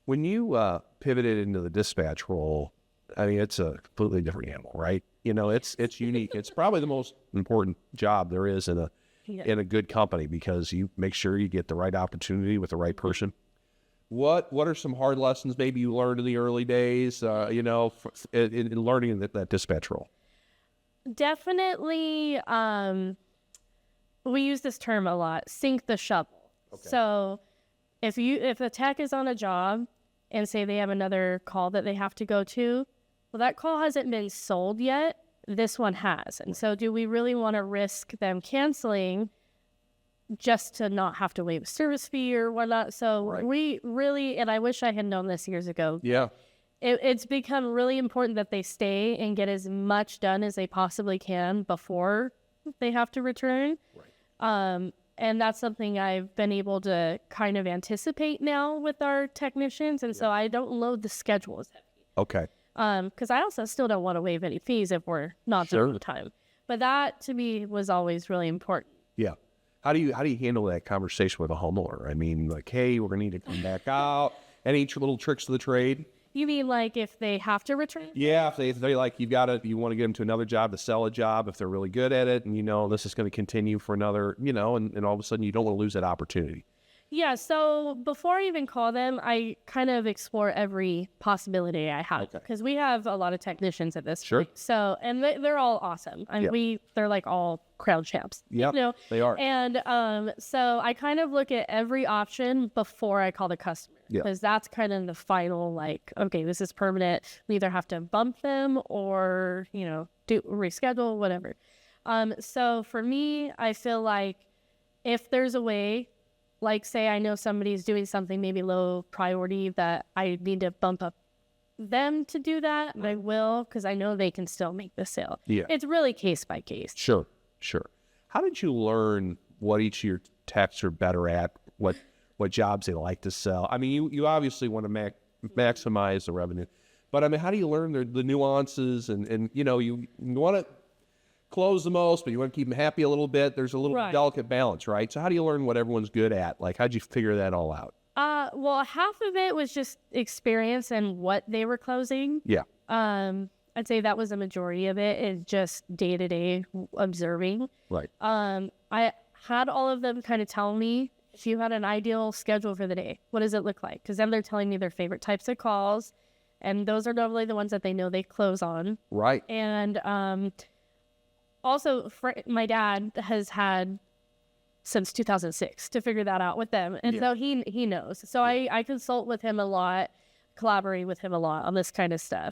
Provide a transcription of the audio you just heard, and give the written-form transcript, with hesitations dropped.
When you pivoted into the dispatch role, I mean, it's a completely different animal, right? You know, it's unique. It's probably the most important job there is in a good company, because you make sure you get the right opportunity with the right person. What are some hard lessons maybe you learned in the early days, you know, in learning that dispatch role? Definitely, we use this term a lot, sink the shovel. Okay. So if a tech is on a job and say they have another call that they have to go to, well, that call hasn't been sold yet. This one has. And so do we really want to risk them canceling just to not have to waive a service fee or whatnot? So we really, and I wish I had known this years ago. Yeah. It's become really important that they stay and get as much done as they possibly can before they have to return. Right. And that's something I've been able to kind of anticipate now with our technicians. And so I don't load the schedule as heavy. Okay. Because I also still don't want to waive any fees if we're not doing the time. But that to me was always really important. Yeah. How do you handle that conversation with a homeowner? I mean, like, hey, we're gonna need to come back out. Any little tricks of the trade? You mean like if they have to return? Yeah, if they like, you want to get them to another job, to sell a job, if they're really good at it, and you know this is going to continue for another, you know, and all of a sudden you don't want to lose that opportunity. Yeah, so before I even call them, I kind of explore every possibility I have, because we have a lot of technicians at this point. So, and they're all awesome. I mean, they're like all crown champs. Yeah, you know? They are. And so I kind of look at every option before I call the customer, because that's kind of the final, like, okay, this is permanent. We either have to bump them or, you know, reschedule, whatever. So for me, I feel like if there's a way, like, say I know somebody's doing something maybe low priority that I need to bump up them to do that, I will, because I know they can still make the sale. Yeah. It's really case by case. Sure. How did you learn what each of your techs are better at, what jobs they like to sell? I mean, you obviously want to maximize the revenue, but I mean, how do you learn the nuances and you know, you want to close the most, but you want to keep them happy a little bit. There's a little delicate balance, right? So how do you learn what everyone's good at? Like, how'd you figure that all out? Well, half of it was just experience and what they were closing. Yeah. I'd say that was a majority of it, is just day-to-day observing. Right. I had all of them kind of tell me, if you had an ideal schedule for the day, what does it look like? Because then they're telling me their favorite types of calls, and those are normally the ones that they know they close on. Right. And also, my dad has had since 2006 to figure that out with them. And so he knows. So I consult with him a lot, collaborate with him a lot on this kind of stuff.